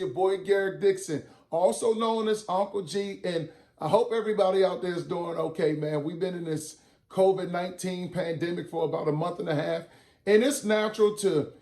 your boy Garrick Dixon, also known as Uncle G, and I hope everybody out there is doing okay, man. We've been in this COVID-19 pandemic for about a month and a half, and it's natural to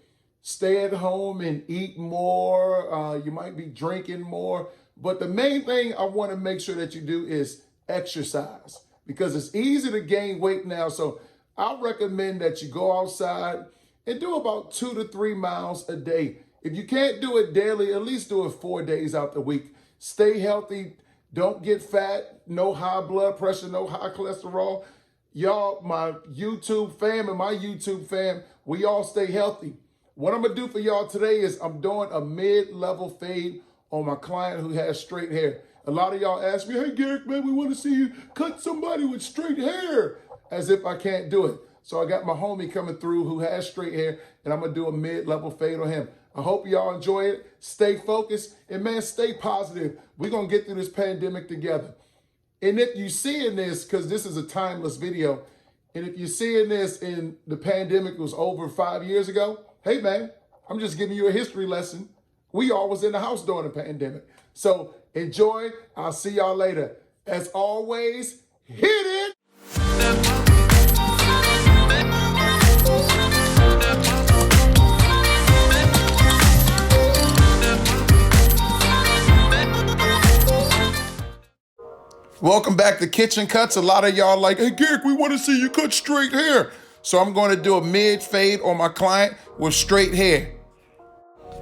stay at home and eat more. You might be drinking more, but the main thing I want to make sure that you do is exercise, because it's easy to gain weight now. So I recommend that you go outside and do about 2 to 3 miles a day. If you can't do it daily, at least do it 4 days out the week. Stay healthy. Don't get fat. No high blood pressure, no high cholesterol. Y'all, my YouTube fam and my YouTube fam, we all stay healthy. What I'm going to do for y'all today is I'm doing a mid-level fade on my client who has straight hair. A lot of y'all ask me, hey, Garrick, man, we want to see you cut somebody with straight hair, as if I can't do it. So I got my homie coming through who has straight hair, and I'm going to do a mid-level fade on him. I hope y'all enjoy it. Stay focused, and, man, stay positive. We're going to get through this pandemic together. And if you're seeing this, because this is a timeless video, and if you're seeing this and the pandemic was over 5 years ago, hey, man, I'm just giving you a history lesson. We all was in the house during the pandemic. So enjoy. I'll see y'all later. As always, hit it. Welcome back to Kitchen Cuts. A lot of y'all like, hey, Garrick, we want to see you cut straight hair. So I'm going to do a mid fade on my client with straight hair.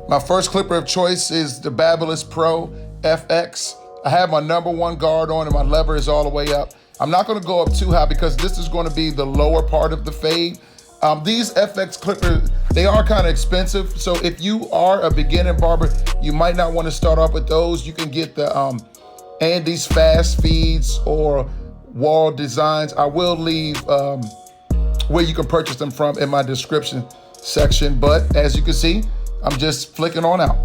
My first clipper of choice is the Babyliss Pro FX. I have my #1 guard on and my lever is all the way up. I'm not going to go up too high because this is going to be the lower part of the fade. These FX clippers, they are kind of expensive. So if you are a beginning barber, you might not want to start off with those. You can get the Andy's Fast Feeds or Wall Designs. I will leave where you can purchase them from in my description section. But as you can see, I'm just flicking on out.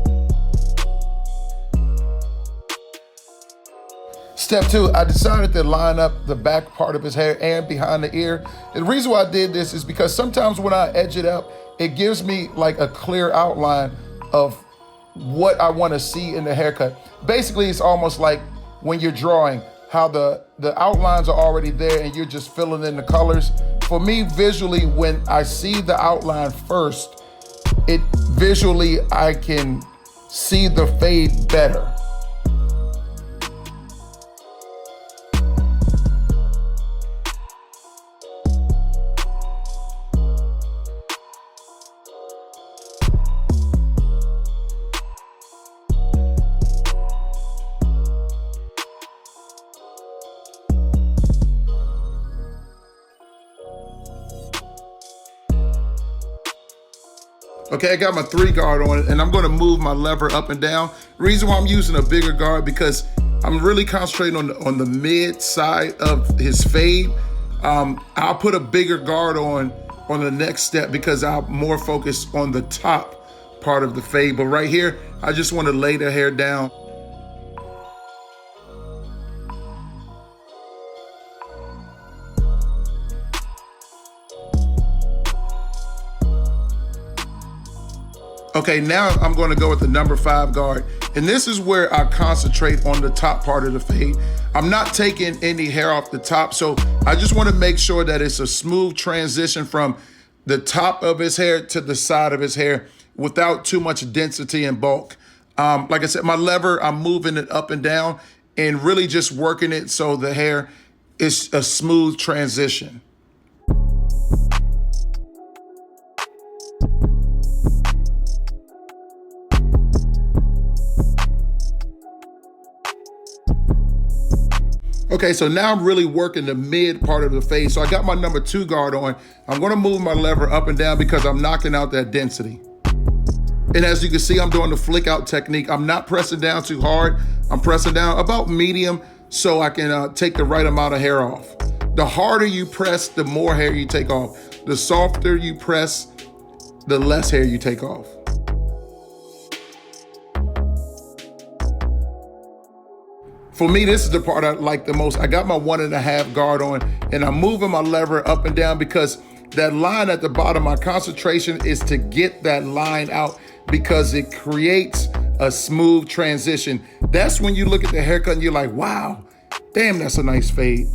Step 2, I decided to line up the back part of his hair and behind the ear. The reason why I did this is because sometimes when I edge it up, it gives me like a clear outline of what I want to see in the haircut. Basically, it's almost like when you're drawing, how the outlines are already there and you're just filling in the colors. For me, visually, when I see the outline first, visually I can see the fade better. Okay, I got my 3 guard on and I'm gonna move my lever up and down. The reason why I'm using a bigger guard, because I'm really concentrating on the mid side of his fade. I'll put a bigger guard on the next step because I'm more focused on the top part of the fade. But right here, I just wanna lay the hair down. Okay, now I'm going to go with the #5 guard. And this is where I concentrate on the top part of the fade. I'm not taking any hair off the top, so I just want to make sure that it's a smooth transition from the top of his hair to the side of his hair without too much density and bulk. Like I said, my lever, I'm moving it up and down and really just working it so the hair is a smooth transition. Okay, so now I'm really working the mid part of the fade. So I got my #2 guard on. I'm gonna move my lever up and down because I'm knocking out that density. And as you can see, I'm doing the flick out technique. I'm not pressing down too hard. I'm pressing down about medium so I can take the right amount of hair off. The harder you press, the more hair you take off. The softer you press, the less hair you take off. For me, this is the part I like the most. I got my 1.5 guard on and I'm moving my lever up and down because that line at the bottom, my concentration is to get that line out because it creates a smooth transition. That's when you look at the haircut and you're like, wow, damn, that's a nice fade.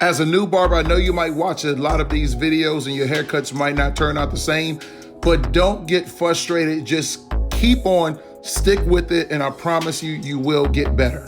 As a new barber, I know you might watch a lot of these videos and your haircuts might not turn out the same, but don't get frustrated. Just keep on, stick with it, and I promise you, you will get better.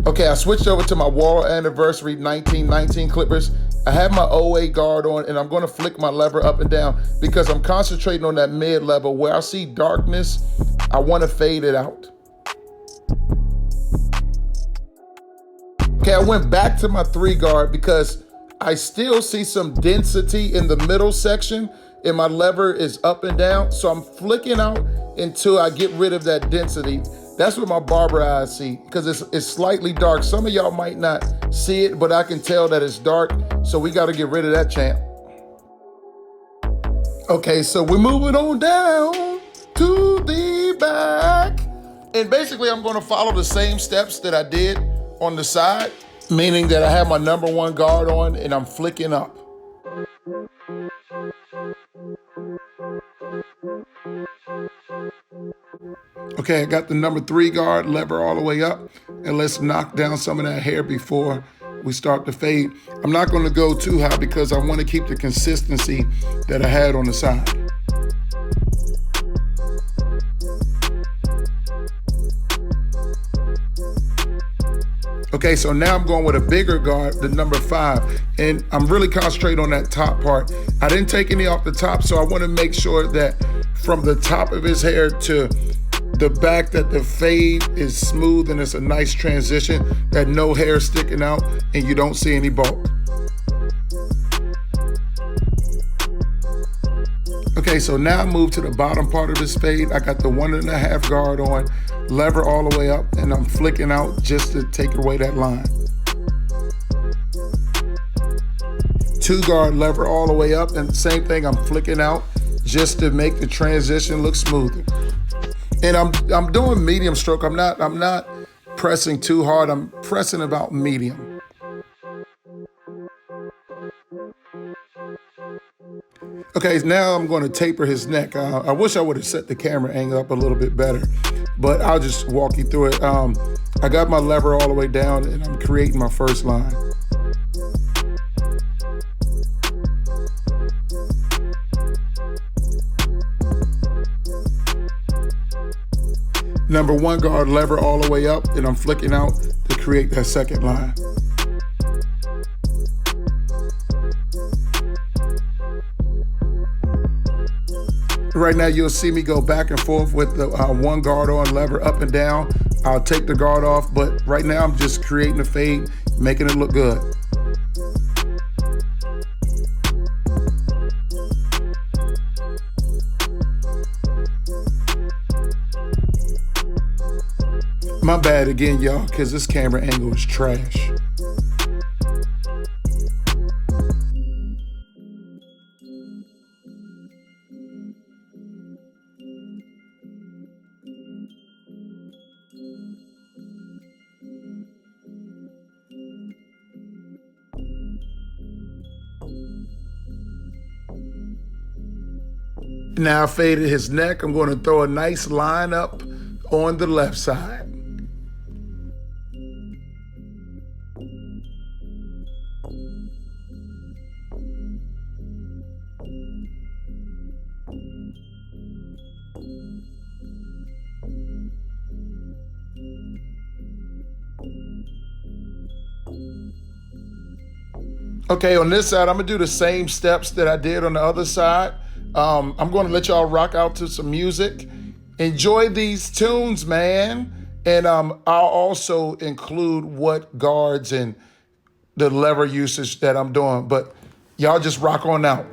Okay, I switched over to my Wall Anniversary 1919 clippers. I have my OA guard on and I'm gonna flick my lever up and down because I'm concentrating on that mid level. Where I see darkness, I wanna fade it out. Okay, I went back to my 3 guard because I still see some density in the middle section and my lever is up and down. So I'm flicking out until I get rid of that density. That's what my barber eyes see because it's slightly dark. Some of y'all might not see it, but I can tell that it's dark. So we got to get rid of that, champ. Okay, so we're moving on down to the back. And basically I'm going to follow the same steps that I did on the side, meaning that I have my number 1 guard on and I'm flicking up. Okay, I got the number 3 guard, lever all the way up, and let's knock down some of that hair before we start to fade. I'm not going to go too high because I want to keep the consistency that I had on the side. Okay, so now I'm going with a bigger guard, the number 5, and I'm really concentrating on that top part. I didn't take any off the top, so I want to make sure that from the top of his hair to the back that the fade is smooth and it's a nice transition, that no hair sticking out and you don't see any bulk. Okay, so now I move to the bottom part of this fade. I got the 1.5 guard on, lever all the way up, and I'm flicking out just to take away that line. 2 guard, lever all the way up, and the same thing, I'm flicking out just to make the transition look smoother. And I'm doing medium stroke. I'm not pressing too hard. I'm pressing about medium. Okay, now I'm going to taper his neck. I wish I would have set the camera angle up a little bit better, but I'll just walk you through it. I got my lever all the way down and I'm creating my first line. Number 1 guard, lever all the way up, and I'm flicking out to create that second line. Right now, you'll see me go back and forth with the 1 guard on, lever up and down. I'll take the guard off, but right now I'm just creating a fade, making it look good. My bad again, y'all, because this camera angle is trash. Now I faded his neck. I'm going to throw a nice line up on the left side. Okay, on this side, I'm gonna do the same steps that I did on the other side. I'm gonna let y'all rock out to some music. Enjoy these tunes, man. And I'll also include what guards and the lever usage that I'm doing. But y'all just rock on out.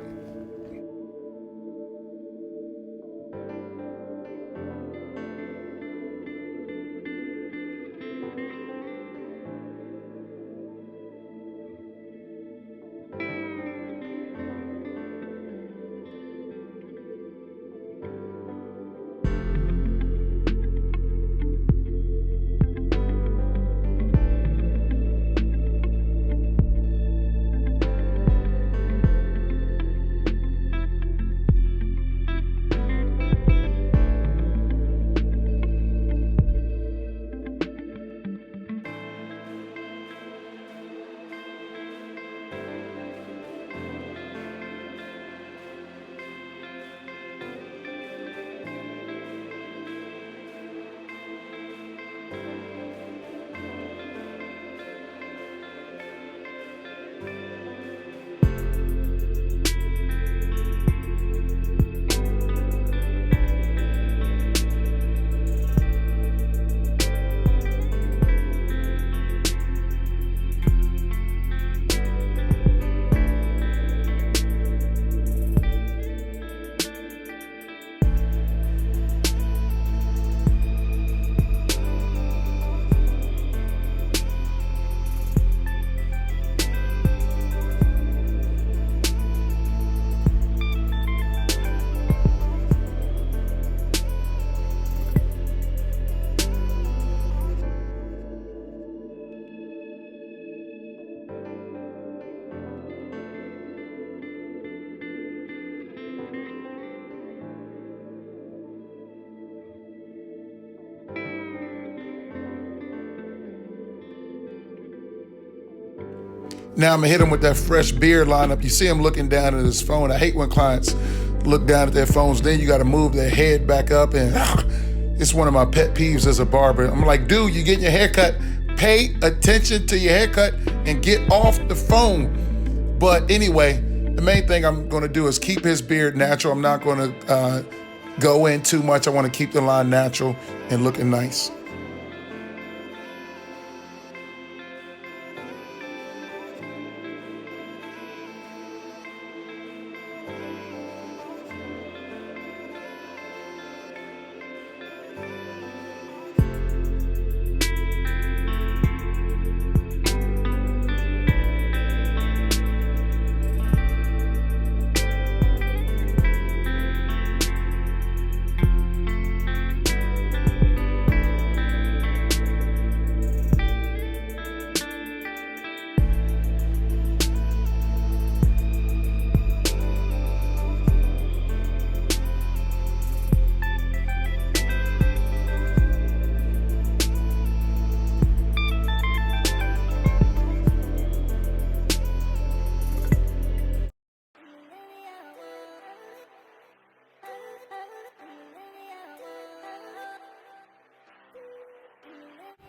Now I'm gonna hit him with that fresh beard lineup. You see him looking down at his phone. I hate when clients look down at their phones. Then you gotta move their head back up, and it's one of my pet peeves as a barber. I'm like, dude, you getting your haircut, pay attention to your haircut and get off the phone. But anyway, the main thing I'm gonna do is keep his beard natural. I'm not gonna go in too much. I wanna keep the line natural and looking nice.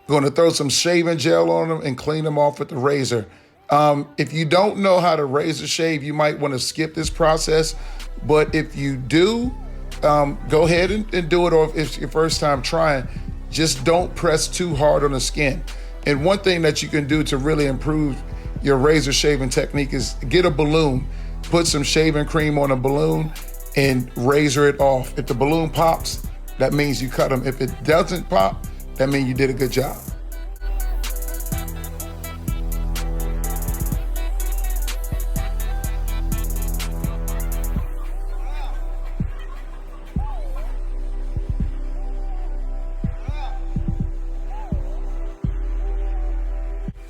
Going to throw some shaving gel on them and clean them off with the razor. If you don't know how to razor shave, you might want to skip this process. But if you do, go ahead and do it, or if it's your first time trying, just don't press too hard on the skin. And one thing that you can do to really improve your razor shaving technique is get a balloon, put some shaving cream on a balloon and razor it off. If the balloon pops, that means you cut them. If it doesn't pop, that means you did a good job.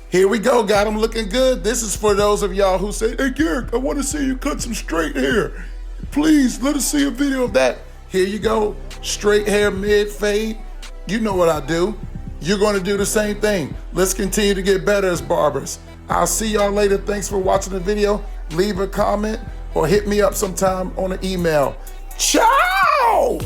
Here we go, got him looking good. This is for those of y'all who say, hey Garrick, I want to see you cut some straight hair. Please, let us see a video of that. Here you go, straight hair, mid fade. You know what I do. You're gonna do the same thing. Let's continue to get better as barbers. I'll see y'all later. Thanks for watching the video. Leave a comment or hit me up sometime on an email. Ciao!